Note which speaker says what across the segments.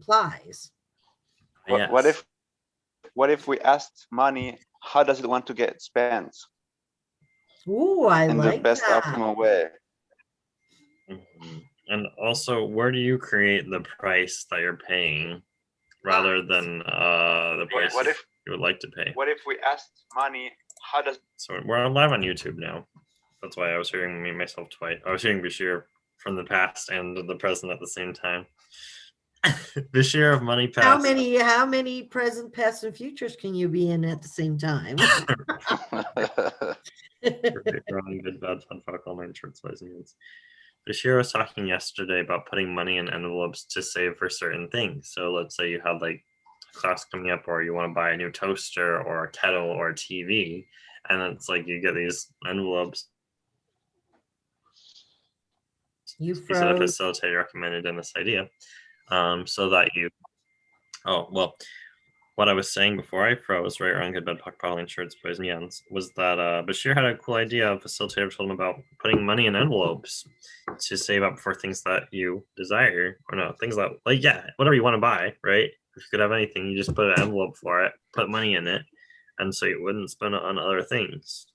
Speaker 1: implies.
Speaker 2: What if we asked money, how does it want to get spent
Speaker 1: Ooh, I
Speaker 2: in the
Speaker 1: like
Speaker 2: best
Speaker 1: that.
Speaker 2: optimal way?
Speaker 3: And also, where do you create the price that you're paying rather than the price you would like to pay?
Speaker 2: What if we asked money, how does...
Speaker 3: So we're live on YouTube now. That's why I was hearing myself twice. I was hearing Bashir from the past and the present at the same time. Bashir of Money Past.
Speaker 1: How many present, past, and futures can you be in at the same time?
Speaker 3: Wrong, good, bad, fun, fuck, all nine shorts, boys and girls. Bashir was talking yesterday about putting money in envelopes to save for certain things. So let's say you have like a class coming up, or you want to buy a new toaster or a kettle or a TV, and it's like you get these envelopes.
Speaker 1: You
Speaker 3: said a facilitator recommended in this idea, so that you. Oh well. What I was saying before I froze, right, wrong, good, bad, puck, pollen, shirts, boys, and yens, was that Bashir had a cool idea. A facilitator told him about putting money in envelopes to save up for things that you desire, or no, things that, like, yeah, whatever you want to buy, right? If you could have anything, you just put an envelope for it, put money in it, and so you wouldn't spend it on other things.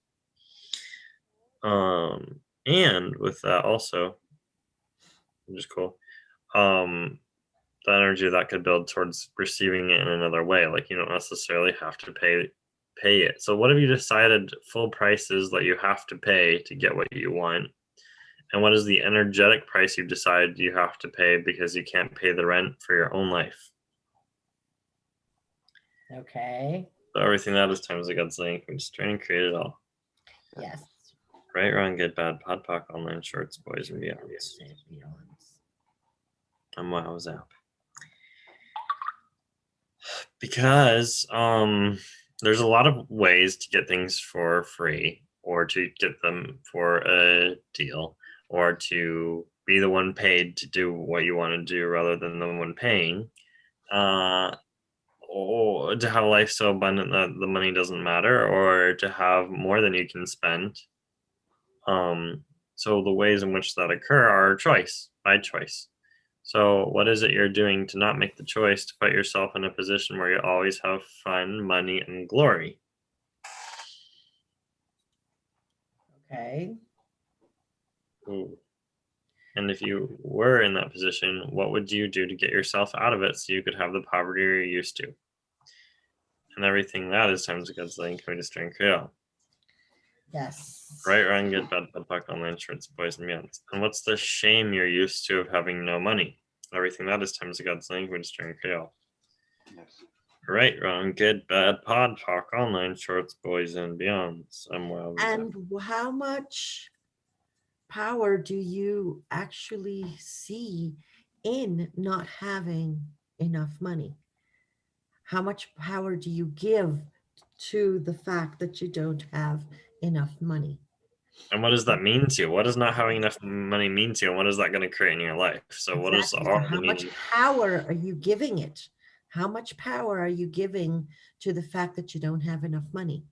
Speaker 3: And with that also, which is cool, the energy that could build towards receiving it in another way. Like, you don't necessarily have to pay it. So what have you decided full prices that you have to pay to get what you want? And what is the energetic price you've decided you have to pay because you can't pay the rent for your own life?
Speaker 1: Okay.
Speaker 3: So everything that is times a God's link. I'm just trying to create it all.
Speaker 1: Yes.
Speaker 3: Right, wrong, good, bad, pod, poc, online shorts, boys, and beyonds. And WoW's app. Because there's a lot of ways to get things for free, or to get them for a deal, or to be the one paid to do what you want to do rather than the one paying, or to have a life so abundant that the money doesn't matter, or to have more than you can spend. So the ways in which that occur are by choice. So what is it you're doing to not make the choice to put yourself in a position where you always have fun, money, and glory?
Speaker 1: Okay.
Speaker 3: Ooh. And if you were in that position, what would you do to get yourself out of it so you could have the poverty you're used to? And everything that is times God's link, can we just drink it all?
Speaker 1: Yes.
Speaker 3: Right, wrong, good, bad, puck, online shorts, boys, and beyonds. And what's the shame you're used to of having no money? Everything that is times God's language during KL.
Speaker 2: Yes.
Speaker 3: Right, wrong, good, bad, pod, talk, online shorts, boys, and beyonds.
Speaker 1: And how much power do you actually see in not having enough money? How much power do you give to the fact that you don't have enough money?
Speaker 3: And what does that mean to you? What does not having enough money mean to you? And what is that going to create in your life? So
Speaker 1: exactly.
Speaker 3: What is
Speaker 1: so how much power are you giving it? How much power are you giving to the fact that you don't have enough money?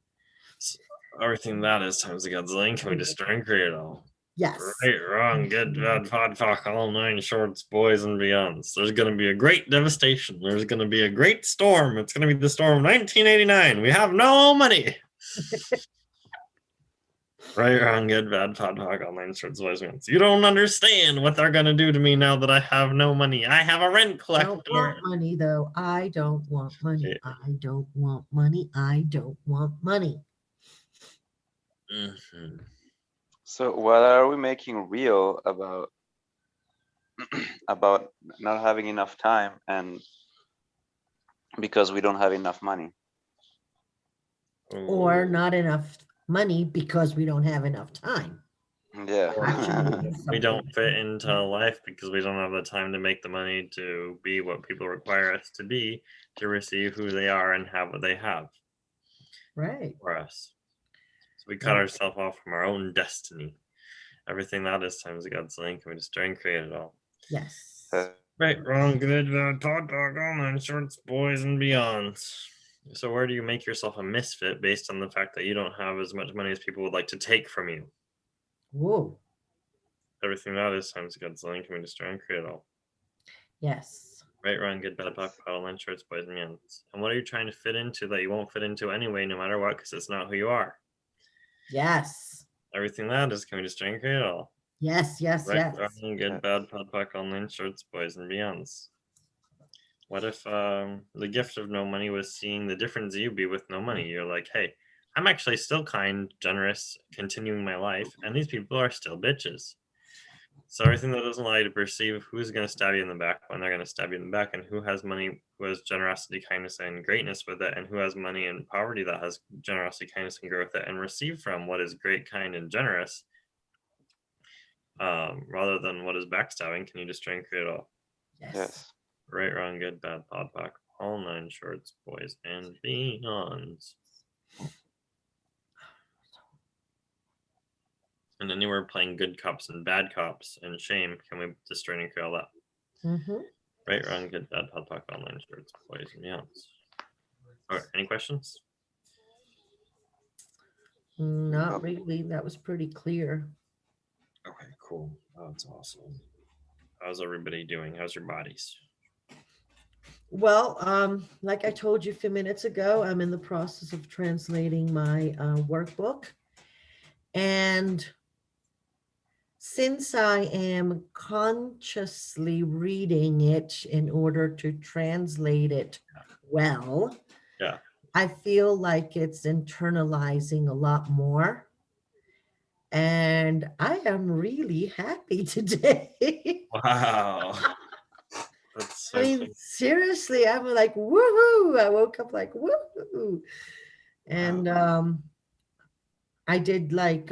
Speaker 3: So everything that is times the God's link, can we destroy and create it all?
Speaker 1: Yes.
Speaker 3: Right, wrong, good, bad, pod, talk, all nine shorts, boys, and beyonds. There's going to be a great devastation. There's going to be a great storm. It's going to be the storm of 1989. We have no money. Right, wrong, good, bad, pod, talk, all nine shorts, boys, and beyonds. You don't understand what they're going to do to me now that I have no money. I have a rent collector.
Speaker 1: I don't want money, though. I don't want money. I don't want money. I don't want money.
Speaker 3: Mm-hmm.
Speaker 2: So what are we making real about about not having enough time and because we don't have enough money?
Speaker 1: Or not enough money because we don't have enough time.
Speaker 2: Yeah.
Speaker 3: We don't fit into life because we don't have the time to make the money to be what people require us to be, to receive who they are and have what they have.
Speaker 1: Right.
Speaker 3: For us. So we cut ourselves off from our own destiny. Everything that is times God's link, and we just try and create it all.
Speaker 1: Yes.
Speaker 3: Right, wrong, good, bad, talk, online shorts, boys, and beyonds. So where do you make yourself a misfit based on the fact that you don't have as much money as people would like to take from you?
Speaker 1: Whoa.
Speaker 3: Everything that is times God's link, and we just try and create it all.
Speaker 1: Yes.
Speaker 3: Right, wrong, good, bad, black, bottle, line, shorts, boys, and men's. And what are you trying to fit into that you won't fit into anyway, no matter what, because it's not who you are?
Speaker 1: Yes.
Speaker 3: Everything that is, can we just drink it all?
Speaker 1: Yes, yes,
Speaker 3: Right,
Speaker 1: yes.
Speaker 3: wrong, good, bad, bad, black, online, shorts, boys, and beyonds. What if the gift of no money was seeing the difference you be with no money? You're like, hey, I'm actually still kind, generous, continuing my life, and these people are still bitches. So everything that doesn't allow you to perceive who's going to stab you in the back when they're going to stab you in the back, and who has money, who has generosity, kindness, and greatness with it, and who has money and poverty that has generosity, kindness, and growth with it, and receive from what is great, kind, and generous, rather than what is backstabbing. Can you just try and create it all?
Speaker 1: Yes.
Speaker 2: Yes.
Speaker 3: Right, wrong, good, bad, pod, back, all nine shorts, boys, and beyonds. And then you were playing good cops and bad cops and shame. Can we just try and create all that?
Speaker 1: Mm-hmm.
Speaker 3: Right, wrong, good, bad, pod, back, all nine shorts, boys, and beyonds. All right, any questions?
Speaker 1: Not really. That was pretty clear.
Speaker 3: Okay, cool. Oh, that's awesome. How's everybody doing? How's your bodies?
Speaker 1: Well, like I told you a few minutes ago, I'm in the process of translating my workbook. And since I am consciously reading it in order to translate it well,
Speaker 3: Yeah.
Speaker 1: I feel like it's internalizing a lot more. And I am really happy today.
Speaker 3: Wow. That's so
Speaker 1: I mean,
Speaker 3: cool.
Speaker 1: seriously, I'm like, woohoo. I woke up like, woohoo. And I did like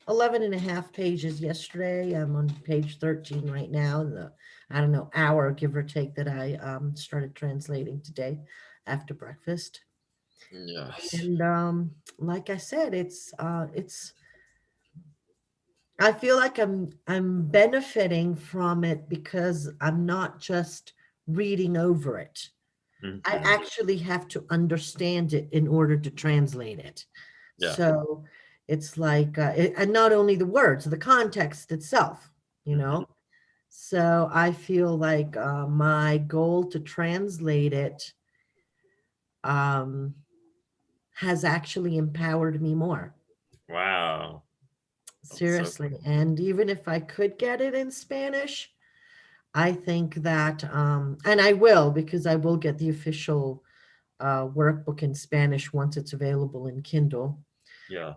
Speaker 1: 11 and a half pages yesterday. I'm on page 13 right now. In the, I don't know, hour, give or take, that I started translating today after breakfast.
Speaker 3: Yes.
Speaker 1: And like I said, it's I feel like I'm benefiting from it because I'm not just reading over it. I
Speaker 3: Mhm.
Speaker 1: actually have to understand it in order to translate it.
Speaker 3: Yeah.
Speaker 1: So it's like, and not only the words, the context itself, you know. So I feel like my goal to translate it has actually empowered me more.
Speaker 3: Wow. That's so
Speaker 1: Seriously.
Speaker 3: cool.
Speaker 1: And even if I could get it in Spanish, I think that, and I will, because I will get the official workbook in Spanish once it's available in Kindle.
Speaker 3: Yeah.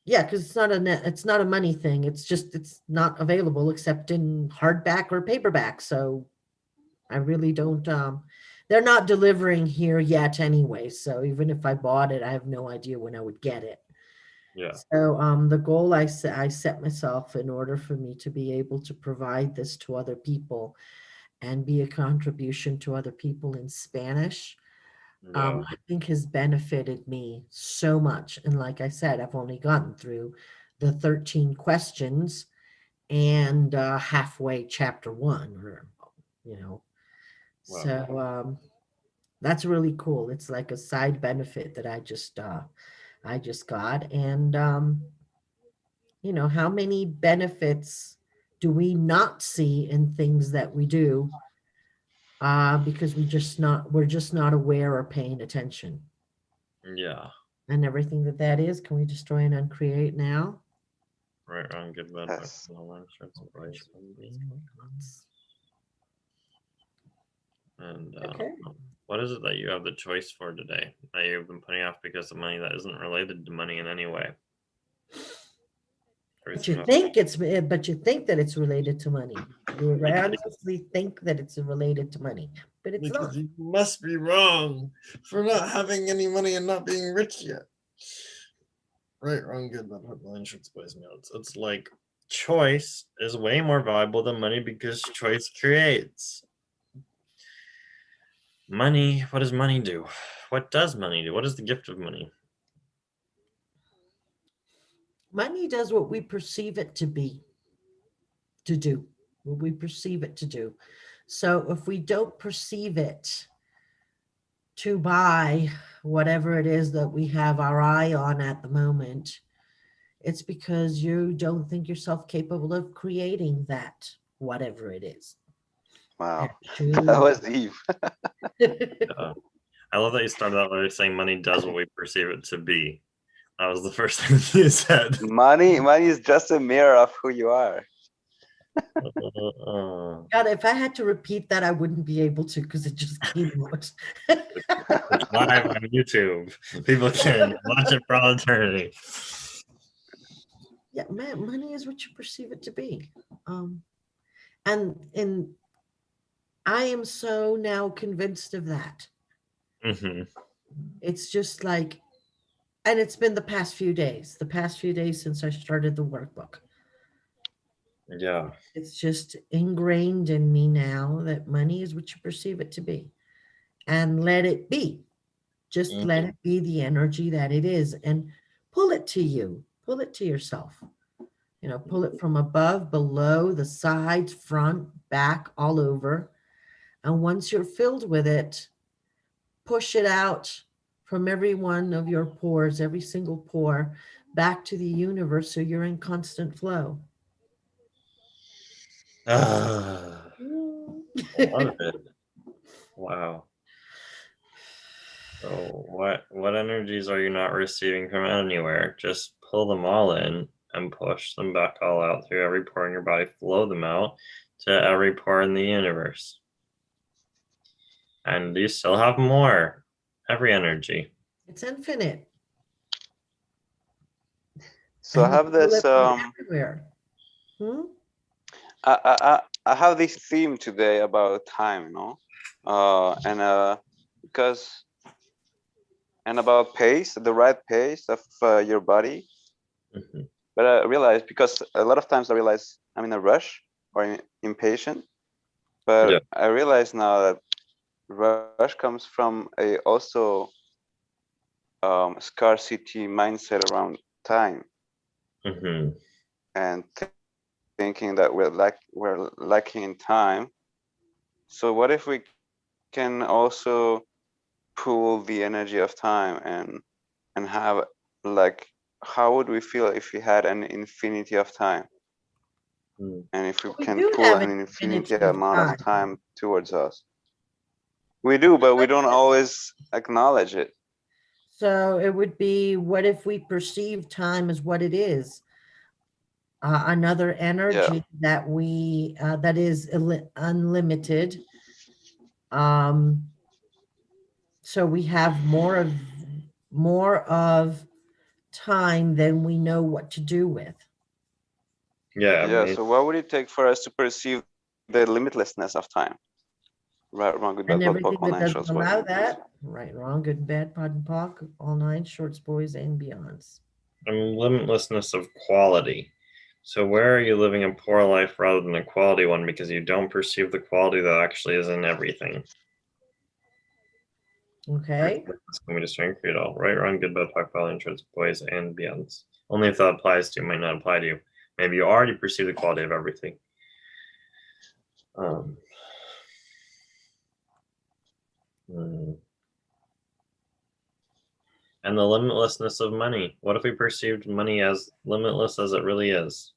Speaker 1: Yeah, because it's not a money thing. It's just it's not available except in hardback or paperback. So I really don't. They're not delivering here yet anyway. So even if I bought it, I have no idea when I would get it.
Speaker 3: Yeah.
Speaker 1: So the goal I set myself in order for me to be able to provide this to other people and be a contribution to other people in Spanish,
Speaker 3: Yeah.
Speaker 1: I think has benefited me so much. And like I said, I've only gotten through the 13 questions and halfway chapter 1, or, you know,
Speaker 3: Wow.
Speaker 1: so that's really cool. It's like a side benefit that I just got. And you know, how many benefits do we not see in things that we do because we're just not aware or paying attention.
Speaker 3: Yeah.
Speaker 1: And everything that is, can we destroy and uncreate now?
Speaker 3: Right, wrong, good, bad,
Speaker 2: Yes.
Speaker 3: all nine shorts, boys, and beyonds. And
Speaker 1: Okay.
Speaker 3: what is it that you have the choice for today that you've been putting off because of money that isn't related to money in any way?
Speaker 1: But you think that it's related to money. You honestly think that it's related to money, but it's
Speaker 3: because
Speaker 1: not.
Speaker 3: you must be wrong for not having any money and not being rich yet. Right, wrong, good, bad, line, shorts, boys, and beyonds. It's like choice is way more valuable than money because choice creates. Money, what does money do? What does money do? What is the gift of money?
Speaker 1: Money does what we perceive it to do, what we perceive it to do. So if we don't perceive it to buy whatever it is that we have our eye on at the moment, it's because you don't think yourself capable of creating that, whatever it is.
Speaker 2: Wow,
Speaker 1: Shoot.
Speaker 2: that was deep.
Speaker 3: I love that you started out by saying money does what we perceive it to be. That was the first thing you said.
Speaker 2: Money is just a mirror of who you are.
Speaker 1: God, if I had to repeat that, I wouldn't be able to because it just came out.
Speaker 3: It's live on YouTube. People can watch it for all eternity.
Speaker 1: Yeah, man, money is what you perceive it to be. And I am so now convinced of that.
Speaker 3: Mm-hmm.
Speaker 1: It's just like, and it's been the past few days since I started the workbook.
Speaker 3: Yeah.
Speaker 1: It's just ingrained in me now that money is what you perceive it to be. And let it be. Just let it be the energy that it is and pull it to you, pull it to yourself. You know, pull it from above, below, the sides, front, back, all over. And once you're filled with it, push it out from every one of your pores, every single pore, back to the universe so you're in constant flow.
Speaker 3: Love it. Wow. So what energies are you not receiving from anywhere? Just pull them all in and push them back all out through every pore in your body. Flow them out to every pore in the universe. And you still have more. Every energy.
Speaker 1: It's infinite.
Speaker 2: So I
Speaker 1: And you
Speaker 2: have
Speaker 1: feel
Speaker 2: this
Speaker 1: it from everywhere.
Speaker 2: I have this theme today about time, because and about pace, the right pace of your body.
Speaker 3: Mm-hmm.
Speaker 2: But I realized, because a lot of times I realize I'm in a rush or impatient, but
Speaker 3: Yeah.
Speaker 2: I realize now that rush comes from a also scarcity mindset around time.
Speaker 3: Mm-hmm.
Speaker 2: And thinking that we're lacking in time. So what if we can also pool the energy of time and have, like, how would we feel if we had an infinity of time? And if we
Speaker 1: We
Speaker 2: can
Speaker 1: do
Speaker 2: pull
Speaker 1: have
Speaker 2: an
Speaker 1: an
Speaker 2: infinity
Speaker 1: infinity of
Speaker 2: amount of
Speaker 1: time.
Speaker 2: time towards us. We do, but we don't always acknowledge it.
Speaker 1: So it would be, what if we perceive time as what it is? Another energy that we that is unlimited. So we have more of time than we know what to do with.
Speaker 2: Yeah. So what would it take for us to perceive the limitlessness of time? Right, wrong, good, bad,
Speaker 1: And
Speaker 2: POD,
Speaker 1: everything
Speaker 2: POC, all
Speaker 1: that
Speaker 2: nine
Speaker 1: doesn't
Speaker 2: shorts, boys
Speaker 1: allow
Speaker 2: and beyonds.
Speaker 1: that, right, wrong, good, bad, POD and POC, all nine shorts, boys and beyonds.
Speaker 3: And limitlessness of quality. So where are you living a poor life rather than a quality one because you don't perceive the quality that actually is in everything?
Speaker 1: Okay.
Speaker 3: Can we just create it all? Right, wrong, good, bad, POC, all nine shorts, boys and beyonds. Only if that applies to you, might not apply to you. Maybe you already perceive the quality of everything. And the limitlessness of money. What if we perceived money as limitless as it really is?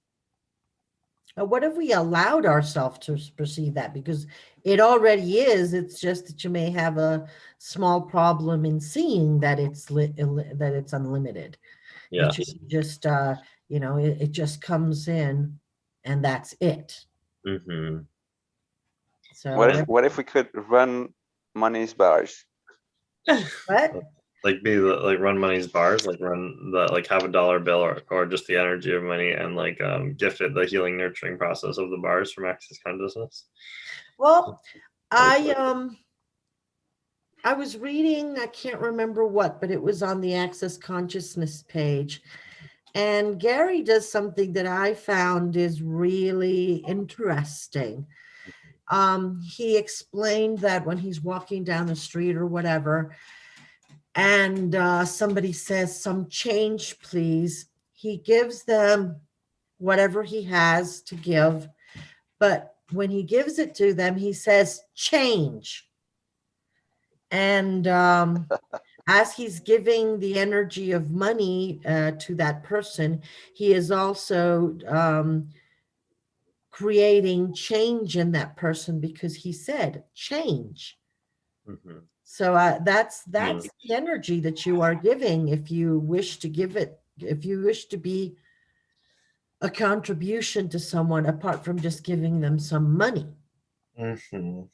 Speaker 1: What if we allowed ourselves to perceive that? Because it already is. It's just that you may have a small problem in seeing that it's unlimited.
Speaker 3: Yes.
Speaker 1: It's just it just comes in, and that's it.
Speaker 3: Mm-hmm.
Speaker 1: So
Speaker 2: what if we could run money's bars?
Speaker 1: What?
Speaker 3: Like run money's bars, like run the have a dollar bill or just the energy of money and gift it the healing nurturing process of the bars from Access Consciousness.
Speaker 1: Well, I was reading, I can't remember what, but it was on the Access Consciousness page. And Gary does something that I found is really interesting. He explained that when he's walking down the street or whatever, and somebody says, "Some change, please," he gives them whatever he has to give. But when he gives it to them, he says, "Change." And as he's giving the energy of money to that person, he is also creating change in that person because he said change.
Speaker 3: Mhm.
Speaker 1: So that's
Speaker 3: mean-
Speaker 1: the energy that you are giving if you wish to give it, if you wish to be a contribution to someone apart from just giving them some money.
Speaker 3: Mhm.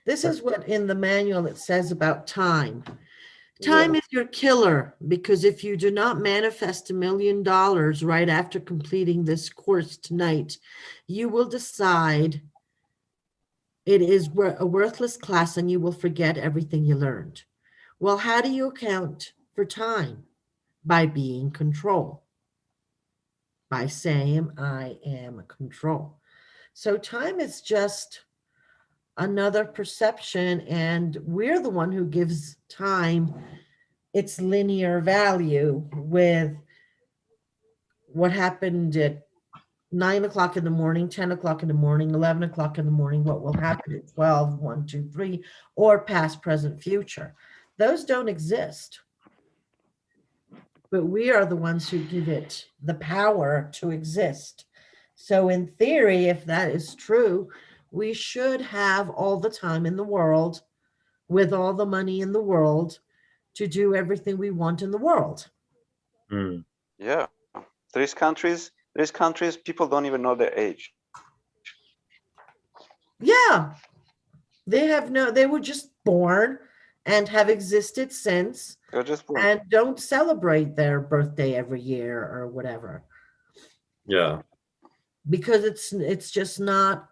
Speaker 1: This is what in the manual it says about time. Time is your killer because if you do not manifest $1 million right after completing this course tonight, you will decide it is a worthless class and you will forget everything you learned. Well, how do you account for time? By being control, by saying, I am control. So time is just another perception, and we're the one who gives time its linear value with what happened at 9 o'clock in the morning, 10 o'clock in the morning, 11 o'clock in the morning, what will happen at 12, 1, 2, 3, or past, present, future. Those don't exist. But we are the ones who give it the power to exist. So in theory, if that is true, we should have all the time in the world with all the money in the world to do everything we want in the world.
Speaker 3: Mm.
Speaker 2: Yeah. There's countries people don't even know their age.
Speaker 1: Yeah. They were just born and have existed since
Speaker 2: They're just born.
Speaker 1: and don't celebrate their birthday every year or whatever
Speaker 3: Yeah.
Speaker 1: because it's just not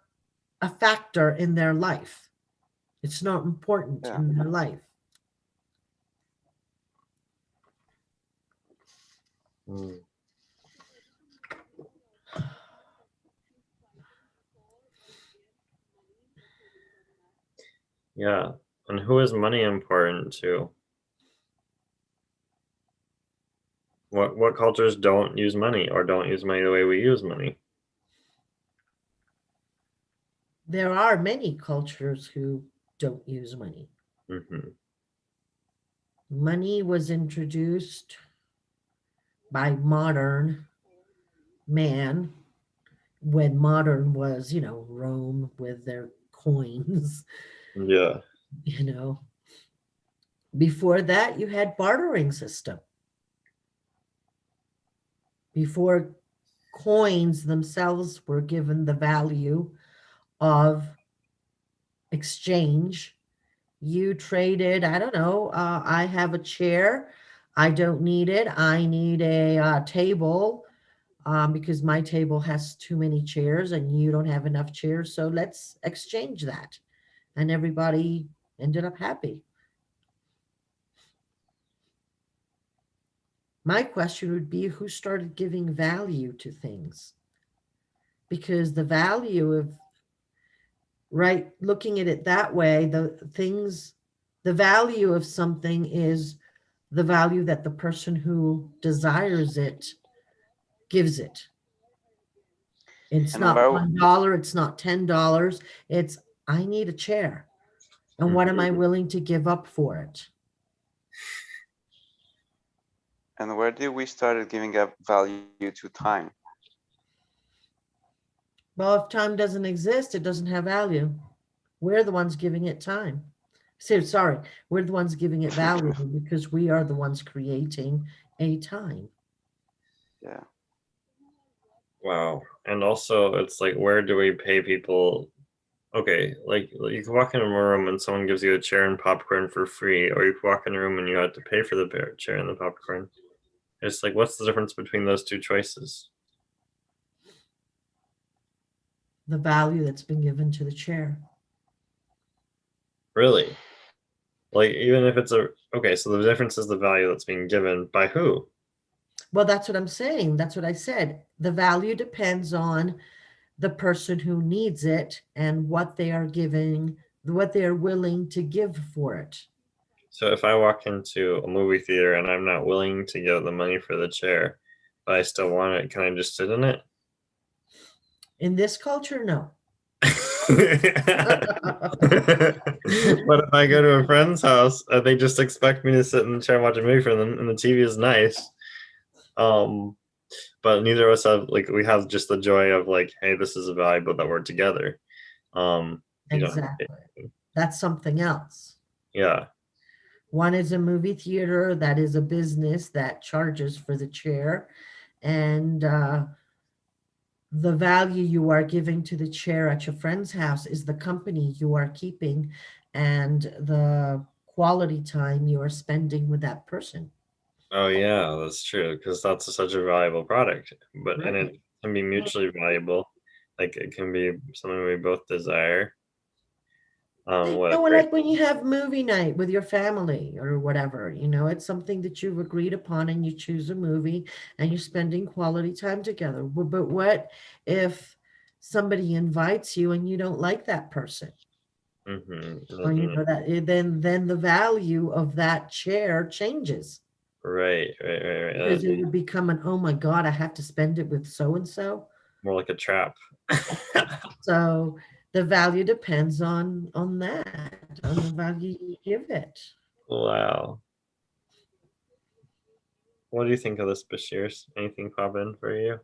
Speaker 1: a factor in their life. It's not important
Speaker 2: Yeah.
Speaker 1: in their life.
Speaker 3: Mm. Yeah. And who is money important to? What cultures don't use money or don't use money the way we use money?
Speaker 1: There are many cultures who don't use money.
Speaker 3: Mm-hmm.
Speaker 1: Money was introduced by modern man when modern was, Rome with their coins,
Speaker 3: Yeah.
Speaker 1: Before that, you had bartering system. Before coins themselves were given the value of exchange, you traded, I don't know, I have a chair, I don't need it, I need a table because my table has too many chairs and you don't have enough chairs, so let's exchange that. And everybody ended up happy. My question would be who started giving value to things? Because the value of, right, looking at it that way, the value of something is the value that the person who desires it gives it. It's
Speaker 2: And
Speaker 1: not
Speaker 2: where-
Speaker 1: $1, it's not $10, it's I need a chair. And what am I willing to give up for it?
Speaker 2: And where did we started giving up value to time?
Speaker 1: Well, if time doesn't exist, it doesn't have value. We're the ones giving it time. Sorry, we're the ones giving it value because we are the ones creating a time.
Speaker 2: Yeah.
Speaker 3: Wow. And also, it's like, where do we pay people? Okay, like you can walk in a room and someone gives you a chair and popcorn for free, or you can walk in a room and you have to pay for the chair and the popcorn. It's like, what's the difference between those two choices?
Speaker 1: The value that's been given to the chair.
Speaker 3: Really? Like, even if it's okay, so the difference is the value that's being given by who?
Speaker 1: Well, that's what I'm saying. That's what I said. The value depends on the person who needs it and what they are giving, what they are willing to give for it.
Speaker 3: So if I walk into a movie theater and I'm not willing to give the money for the chair, but I still want it, can I just sit in it?
Speaker 1: In this culture, no.
Speaker 3: But if I go to a friend's house, they just expect me to sit in the chair and watch a movie for them, and the TV is nice. but neither of us have like we have just the joy of like, hey, this is valuable that we're together. You know,
Speaker 1: Exactly. That's something else.
Speaker 3: yeah,
Speaker 1: One is a movie theater, that is a business that charges for the chair. And the value you are giving to the chair at your friend's house is the company you are keeping and the quality time you are spending with that person.
Speaker 3: oh yeah, that's true because that's such a valuable product. But and
Speaker 1: Right.
Speaker 3: it can be mutually valuable. Like it can be something we both desire. What a
Speaker 1: No,
Speaker 3: great
Speaker 1: like when you have movie night with your family or whatever, it's something that you've agreed upon and you choose a movie and you're spending quality time together. But what if somebody invites you and you don't like that person? Or then the value of that chair changes
Speaker 3: right.
Speaker 1: because it would become an, oh my God, I have to spend it with so and so.
Speaker 3: More like a trap.
Speaker 1: So the value depends on that, on the value you give it.
Speaker 3: Wow. What do you think of this, Bashir? Anything pop in for you?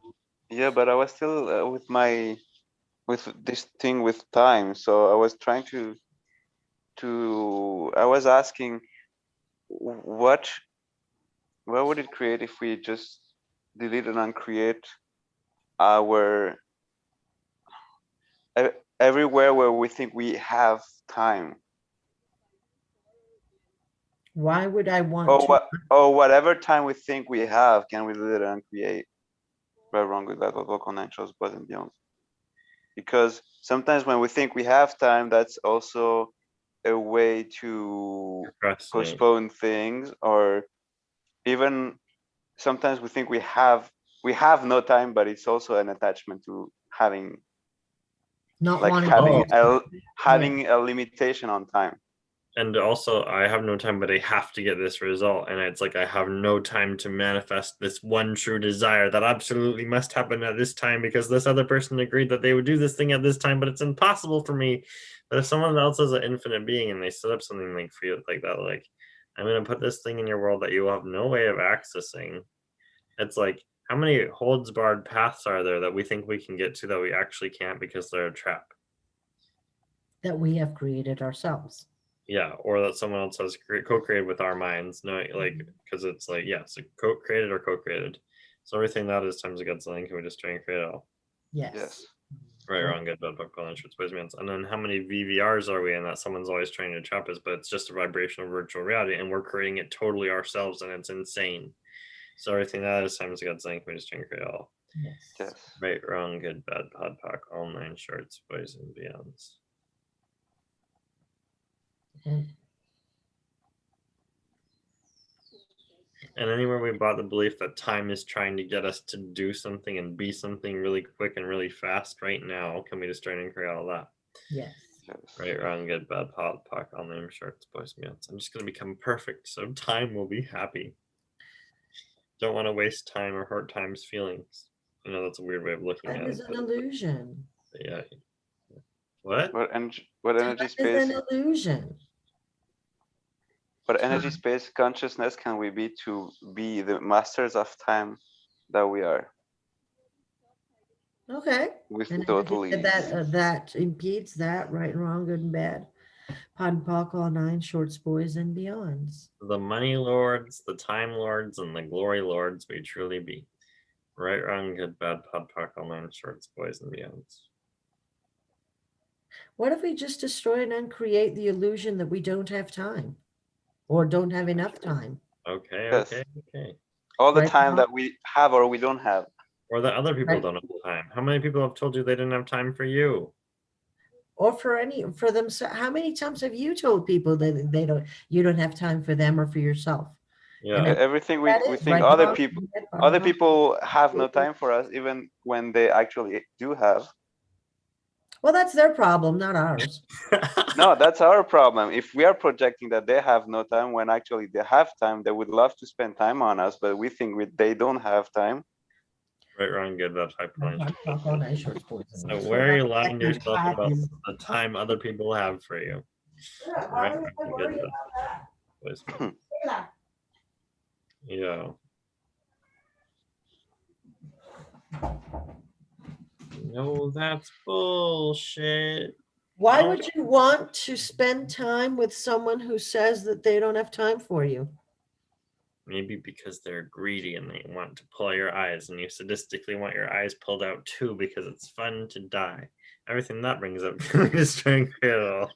Speaker 2: Yeah, but I was still with this thing with time. So I was trying to I was asking what would it create if we just delete and uncreate our everywhere where we think we have time,
Speaker 1: Why would I want to?
Speaker 2: or whatever time we think we have, can we delete and uncreate? Right, wrong with that, what on nine shows, boys and beyond. Because sometimes when we think we have time, that's also a way to postpone things, or even sometimes we think we have no time, but it's also an attachment to having
Speaker 1: Not
Speaker 2: like
Speaker 1: wanting
Speaker 2: having a limitation on time.
Speaker 3: And also, I have no time, but I have to get this result. And it's like I have no time to manifest this one true desire that absolutely must happen at this time because this other person agreed that they would do this thing at this time, but it's impossible for me. But if someone else is an infinite being and they set up something like for you like that, like I'm gonna put this thing in your world that you will have no way of accessing. It's like how many holds barred paths are there that we think we can get to that we actually can't because they're a trap?
Speaker 1: that we have created ourselves.
Speaker 3: Yeah, or that someone else has co-created with our minds, no, like because it's like so co-created or co-created. So everything that is times against the link, can we just try and create it all?
Speaker 1: Yes.
Speaker 3: Right, wrong, good, bad, bug, balance, and then how many VVRs are we in that someone's always trying to trap us, but it's just a vibrational virtual reality, and we're creating it totally ourselves, and it's insane. So everything that is times against the link, can we just try and create it all?
Speaker 1: Yes.
Speaker 3: Right, wrong, good, bad, pod, pack, all nine shorts, boys and beyonds. And anywhere we bought the belief that time is trying to get us to do something and be something really quick and really fast right now, can we just try and create all that?
Speaker 1: Yes.
Speaker 3: Right, wrong, good, bad, pod, pack, all name shorts, boys, beyonds. I'm just going to become perfect, so time will be happy. Don't want to waste time or hurt time's feelings. I know that's a weird way of looking at it.
Speaker 1: Time is an illusion.
Speaker 3: Yeah. What
Speaker 2: energy space
Speaker 1: is an illusion.
Speaker 2: What energy space consciousness can we be to be the masters of time that we are?
Speaker 1: Okay.
Speaker 2: With
Speaker 1: And
Speaker 2: totally
Speaker 1: that impedes that, right, wrong, good and bad. Pod and Pock, all nine shorts, boys and beyonds.
Speaker 3: The money lords, the time lords, and the glory lords we truly be. Right, wrong, good, bad, pod, pack, all nine shorts, boys and beyonds.
Speaker 1: What if we just destroy and uncreate the illusion that we don't have time or don't have enough time?
Speaker 3: Okay.
Speaker 2: All the time that we have or we don't have.
Speaker 3: Or that other people don't have time. How many people have told you they didn't have time for you?
Speaker 1: Or for them? So how many times have you told people that you don't have time for them or for yourself?
Speaker 3: Yeah.
Speaker 2: Everything we think other people have no time for us, even when they actually do have.
Speaker 1: Well, that's their problem, not ours.
Speaker 2: No, that's our problem. If we are projecting that they have no time when actually they have time, they would love to spend time on us, but we think they don't have time.
Speaker 3: Right, wrong, good, bad, high point.
Speaker 1: So
Speaker 3: where are you lying to yourself about the time other people have for you? Right, good, bad. Yeah. No, that's bullshit.
Speaker 1: Why
Speaker 3: Oh.
Speaker 1: would you want to spend time with someone who says that they don't have time for you?
Speaker 3: Maybe because they're greedy and they want to pull your eyes, and you sadistically want your eyes pulled out too because it's fun to die. Everything that brings up is trying to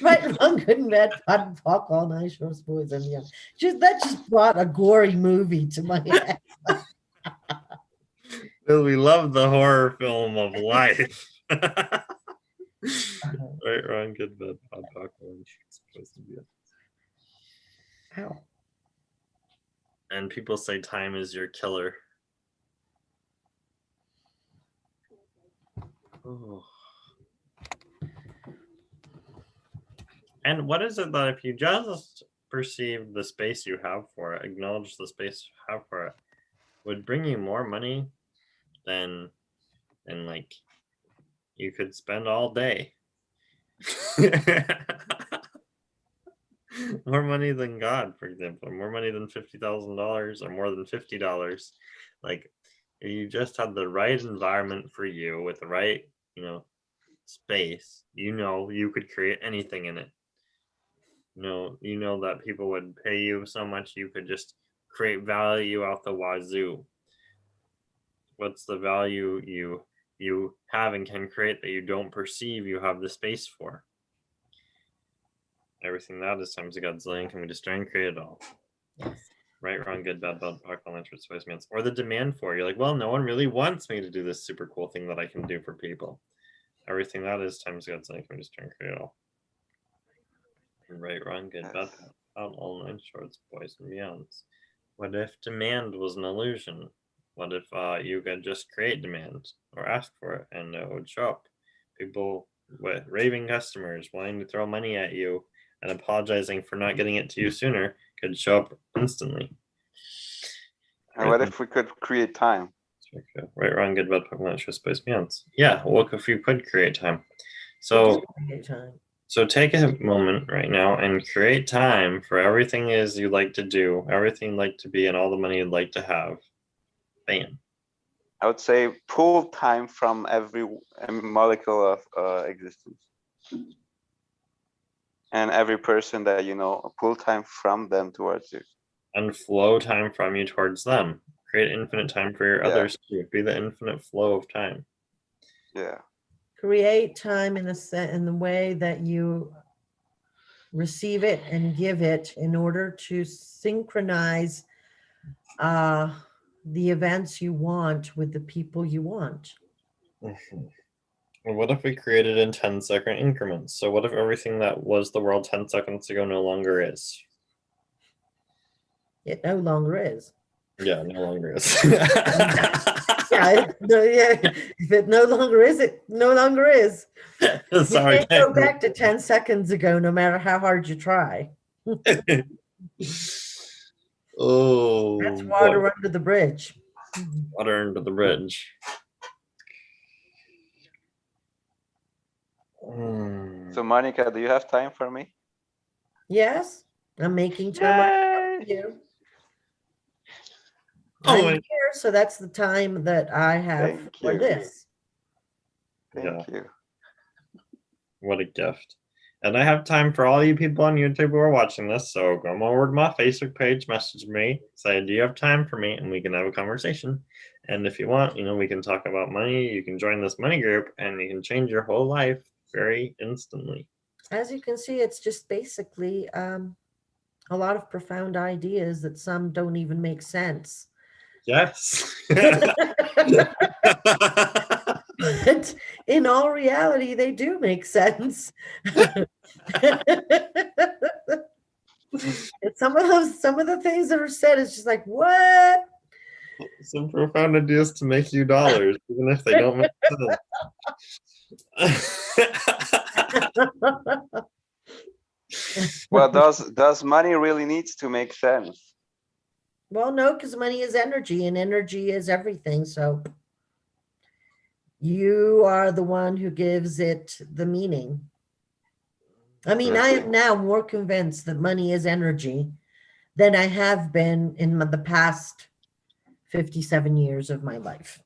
Speaker 1: Right, wrong, good and bad, pot and fuck, all night, shorts, boys, and yeah. That just brought a gory movie to my head.
Speaker 3: Well, we love the horror film of life. Right, wrong, good, bad, pod, talk, orange. It's supposed to be it.
Speaker 1: Ow.
Speaker 3: And people say time is your killer. Oh. And what is it that if you just perceive the space you have for it, acknowledge the space you have for it, would bring you more money than like you could spend all day? More money than God, for example, more money than $50,000 or more than $50. Like, if you just had the right environment for you with the right, space, you could create anything in it. You know that people would pay you so much you could just create value out the wazoo. What's the value you have and can create that you don't perceive you have the space for? Everything that is times a Godzillion. Can we destroy and create it all?
Speaker 1: Yes.
Speaker 3: Right, wrong, good, bad, powerful, interest, spice, means, or the demand for. You're like, well, no one really wants me to do this super cool thing that I can do for people. Everything that is times Godzillion. Can we destroy and create it all? Right, wrong, good, bad, out all nine shorts, boys and beyonds. What if demand was an illusion? What if you could just create demand or ask for it and it would show up? People with raving customers wanting to throw money at you and apologizing for not getting it to you sooner could show up instantly.
Speaker 2: And what if we could create time?
Speaker 3: Right, wrong, good, bad, Pokemon, show space beyonds. Yeah, what if you could create time? So take a moment right now and create time for everything is you like to do, everything you like to be, and all the money you'd like to have. Bam.
Speaker 2: I would say pull time from every molecule of existence. And every person that you know, pull time from them towards you.
Speaker 3: And flow time from you towards them. Create infinite time for your others too. Be the infinite flow of time.
Speaker 2: Yeah.
Speaker 1: Create time in the way that you receive it and give it in order to synchronize the events you want with the people you want.
Speaker 3: Mm-hmm. What if we created in 10-second increments? So what if everything that was the world 10 seconds ago no longer is?
Speaker 1: It no longer is.
Speaker 3: Yeah, no longer is.
Speaker 1: If it no longer is, it no longer is.
Speaker 3: Sorry.
Speaker 1: You can't go back to 10 seconds ago, no matter how hard you try.
Speaker 3: Oh,
Speaker 1: that's water under the bridge.
Speaker 3: Water under the bridge.
Speaker 2: So Monica, do you have time for me?
Speaker 1: Yes, I'm making time for you. I'm here, so that's the time that I have for this.
Speaker 2: Thank you.
Speaker 3: What a gift. And I have time for all you people on YouTube who are watching this, so come over to my Facebook page, message me, say, do you have time for me? And we can have a conversation. And if you want, we can talk about money. You can join this money group and you can change your whole life very instantly.
Speaker 1: As you can see, it's just basically a lot of profound ideas that some don't even make sense.
Speaker 3: Yes.
Speaker 1: But in all reality, they do make sense. Some of the things that are said is just like, what?
Speaker 3: Some profound ideas to make you dollars, even if they don't make
Speaker 2: sense. Well, does money really needs to make sense?
Speaker 1: Well, no, because money is energy and energy is everything. So you are the one who gives it the meaning. I mean, I am now more convinced that money is energy than I have been in the past 57 years of my life.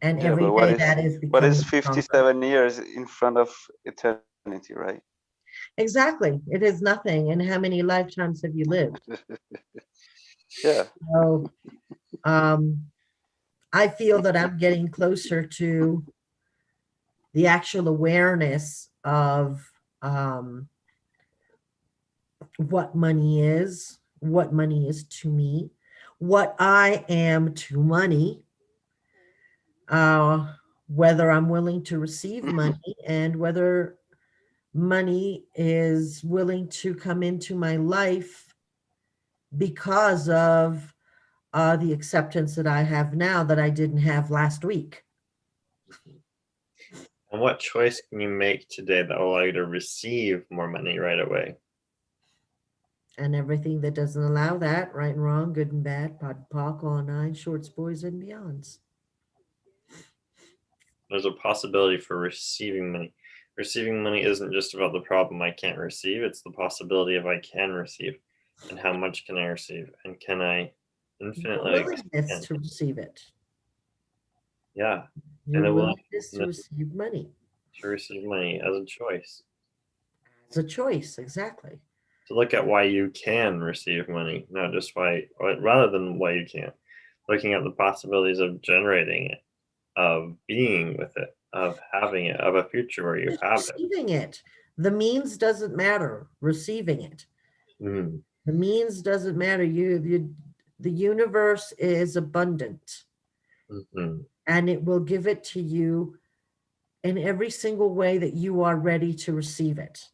Speaker 1: And
Speaker 2: Yeah,
Speaker 1: every
Speaker 2: but what
Speaker 1: day
Speaker 2: is
Speaker 1: that is
Speaker 2: what is
Speaker 1: becoming stronger.
Speaker 2: 57 years in front of eternity, right?
Speaker 1: Exactly. It is nothing. And how many lifetimes have you lived?
Speaker 2: Yeah.
Speaker 1: So I feel that I'm getting closer to the actual awareness of what money is to me, what I am to money, whether I'm willing to receive money, and whether money is willing to come into my life because of the acceptance that I have now that I didn't have last week.
Speaker 3: And what choice can you make today that will allow you to receive more money right away?
Speaker 1: And everything that doesn't allow that, right and wrong, good and bad, POD and POC, all nine, shorts, boys, and beyonds.
Speaker 3: There's a possibility for receiving money. Receiving money isn't just about the problem I can't receive, it's the possibility of I can receive. And how much can I receive? And can I infinitely
Speaker 1: Willingness
Speaker 3: expand?
Speaker 1: to receive it.
Speaker 3: Yeah.
Speaker 1: Your
Speaker 3: And the
Speaker 1: willingness to
Speaker 3: willingness
Speaker 1: receive money.
Speaker 3: to receive money as a choice.
Speaker 1: It's a choice, exactly.
Speaker 3: To look at why you can receive money, not just why, rather than why you can't. Looking at the possibilities of generating it, of being with it, of having it, of a future where you
Speaker 1: Just
Speaker 3: have it.
Speaker 1: receiving it. The means doesn't matter. Receiving it.
Speaker 3: Mm.
Speaker 1: The means doesn't matter. The universe is abundant,
Speaker 3: Hmm.
Speaker 1: and it will give it to you in every single way that you are ready to receive it.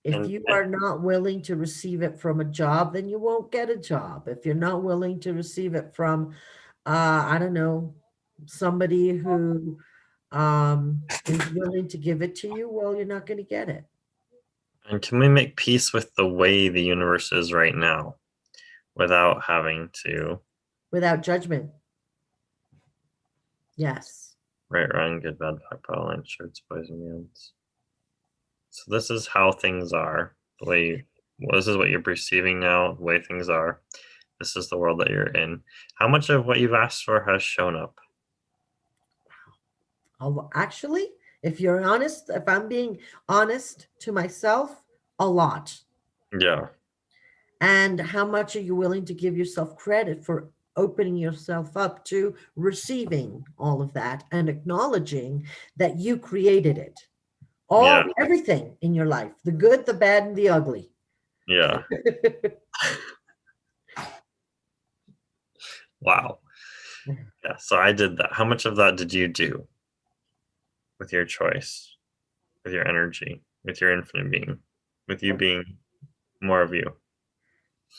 Speaker 1: If
Speaker 3: And
Speaker 1: you are not willing to receive it from a job, then you won't get a job. If you're not willing to receive it from, I don't know, somebody who is willing to give it to you, well, you're not going to get it.
Speaker 3: And can we make peace with the way the universe is right now without having to
Speaker 1: Without judgment. Yes.
Speaker 3: right, wrong, good, bad, black, power line, shirts, boys, and girls? So this is how things are. The way this is what you're perceiving now, the way things are. This is the world that you're in. How much of what you've asked for has shown up?
Speaker 1: Actually, if you're honest, if I'm being honest to myself, a lot.
Speaker 3: Yeah.
Speaker 1: And how much are you willing to give yourself credit for opening yourself up to receiving all of that and acknowledging that you created it? Everything in your life, the good, the bad, and the ugly.
Speaker 3: Yeah. Wow. Yeah. So I did that. How much of that did you do with your choice, with your energy, with your infinite being, with you being more of you?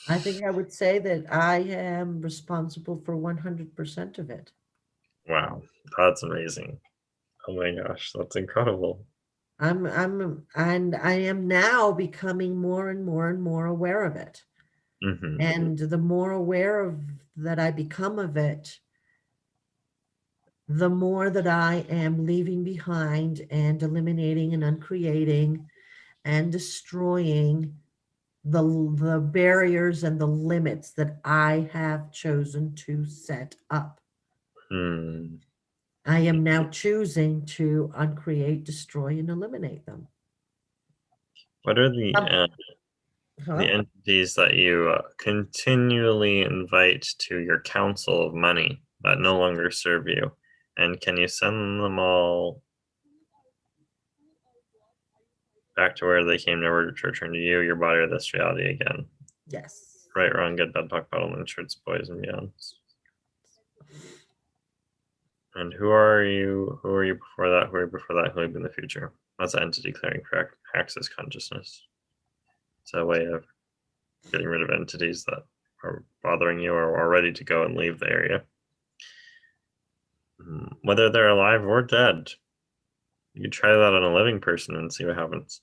Speaker 1: I think I would say that I am responsible for 100% of it.
Speaker 3: Wow. That's amazing. Oh my gosh. That's incredible.
Speaker 1: And I am now becoming more and more and more aware of it.
Speaker 3: Mm-hmm.
Speaker 1: And the more aware of that I become of it, the more that I am leaving behind and eliminating and uncreating and destroying the barriers and the limits that I have chosen to set up.
Speaker 3: Hmm.
Speaker 1: I am now choosing to uncreate, destroy, and eliminate them.
Speaker 3: What are the entities that you continually invite to your council of money that no longer serve you? And can you send them all back to where they came, never to return to you, your body, or this reality again?
Speaker 1: Yes.
Speaker 3: Right, wrong, good, bad, talk, battle, and shirts, boys, and beyonds. And who are you? Who are you before that? Who are you before that? Who are you in the future? That's an entity clearing access consciousness. It's a way of getting rid of entities that are bothering you or are ready to go and leave the area. Whether they're alive or dead. You try that on a living person and see what happens.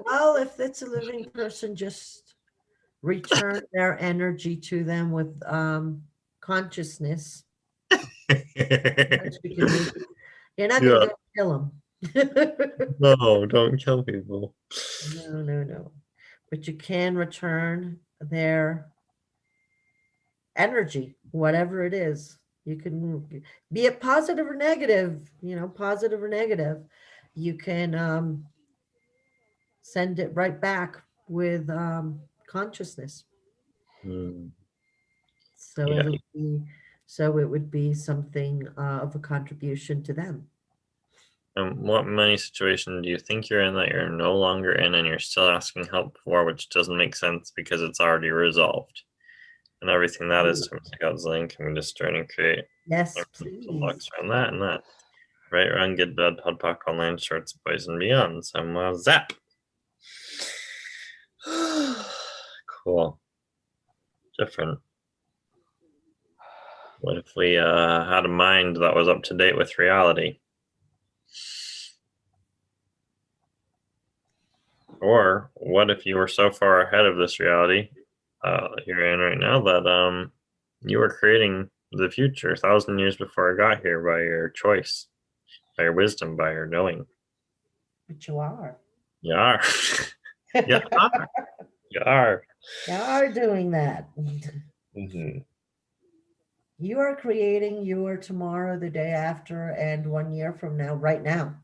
Speaker 1: Well, if it's a living person, just return their energy to them with consciousness. You're not going to go kill them.
Speaker 3: No, don't kill people.
Speaker 1: No, no, no. But you can return their energy, whatever it is. You can be it positive or negative, positive or negative. You can send it right back with consciousness.
Speaker 3: Hmm.
Speaker 1: So
Speaker 3: Yeah.
Speaker 1: it would be something of a contribution to them.
Speaker 3: What money situation do you think you're in that you're no longer in and you're still asking help for, which doesn't make sense because it's already resolved? And everything that is times God's link, and we just try and create
Speaker 1: Yes,
Speaker 3: some blocks
Speaker 1: please.
Speaker 3: around that and that. Right, around good, bad, pod, poc, online, shorts, boys, and beyond. So, zap. Cool. Different. What if we had a mind that was up to date with reality? Or what if you were so far ahead of this reality you're in right now that you were creating the future 1,000 years before I got here by your choice, by your wisdom, by your knowing?
Speaker 1: But you are.
Speaker 3: You are. You are. You are.
Speaker 1: You are doing that.
Speaker 3: Mm-hmm.
Speaker 1: You are creating your tomorrow, the day after, and 1 year from now, right now.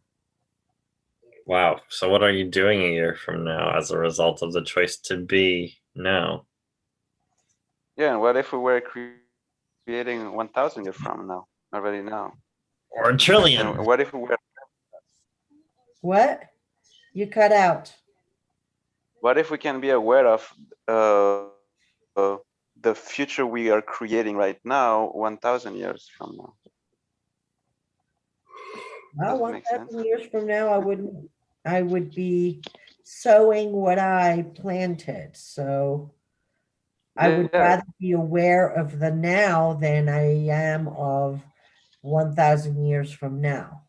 Speaker 3: Wow. So what are you doing a year from now as a result of the choice to be now?
Speaker 2: Yeah, and what if we were creating 1,000 years from now, already now?
Speaker 3: Or a trillion?
Speaker 2: And what if we were
Speaker 1: What? You cut out.
Speaker 2: what if we can be aware of the future we are creating right now 1,000 years from now?
Speaker 1: Well,
Speaker 2: Does it make sense?
Speaker 1: 1,000 years from now, I would be sowing what I planted. So I would
Speaker 2: Yeah,
Speaker 1: rather be aware of the now than I am of 1,000 years from now.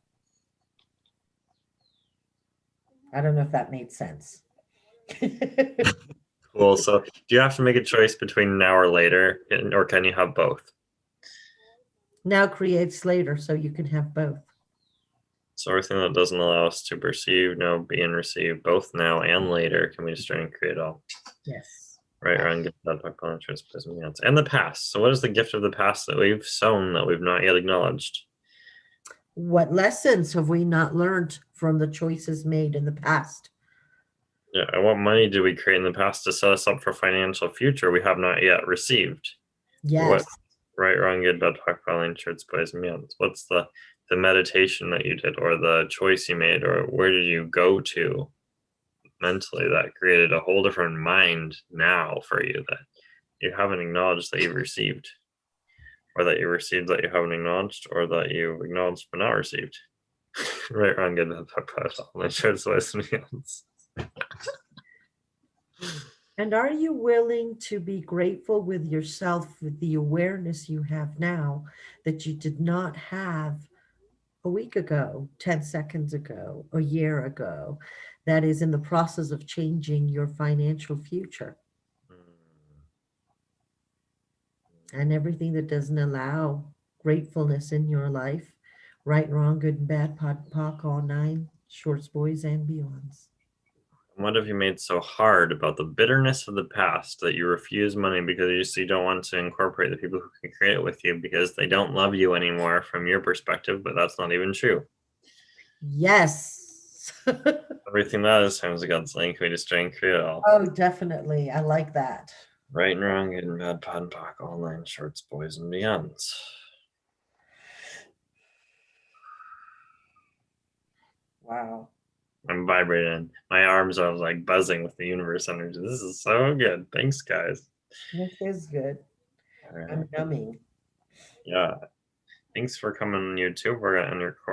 Speaker 1: I don't know if that made sense.
Speaker 3: Cool. So do you have to make a choice between now or later, or can you have both?
Speaker 1: Now creates later, so you can have both.
Speaker 3: So everything that doesn't allow us to perceive, know, be, and receive both now and later, can we just try and create all?
Speaker 1: Yes.
Speaker 3: Right, around gift that and the past. So what is the gift of the past that we've sown that we've not yet acknowledged?
Speaker 1: What lessons have we not learned from the choices made in the past?
Speaker 3: Yeah, and what money do we create in the past to set us up for financial future we have not yet received?
Speaker 1: Yes.
Speaker 3: What right, wrong, good, bad, talk, following, shirts, boys, and meals? What's the meditation that you did, or the choice you made, or where did you go to mentally that created a whole different mind now for you that you haven't acknowledged that you've received, or that you received that you haven't acknowledged, or that you acknowledged but not received? Right, wrong, good, bad, talk, following, shirts, boys, and meals.
Speaker 1: And are you willing to be grateful with yourself with the awareness you have now that you did not have a week ago, 10 seconds ago, a year ago, that is in the process of changing your financial future? And everything that doesn't allow gratefulness in your life, right, wrong, good and bad, pod, poc, all nine, shorts, boys, and beyonds.
Speaker 3: What have you made so hard about the bitterness of the past that you refuse money because you don't want to incorporate the people who can create it with you because they don't love you anymore from your perspective, but that's not even true.
Speaker 1: Yes.
Speaker 3: Everything that is times God's link, we just try and create it all.
Speaker 1: Oh, definitely. I like that.
Speaker 3: Right and wrong, good and bad, pod and poc, all nine shorts, boys and beyonds.
Speaker 1: Wow.
Speaker 3: I'm vibrating. My arms are like buzzing with the universe energy. This is so good. Thanks, guys.
Speaker 1: This is good.
Speaker 3: All right.
Speaker 1: I'm numbing.
Speaker 3: Yeah. Thanks for coming on YouTube. We're going to end your course.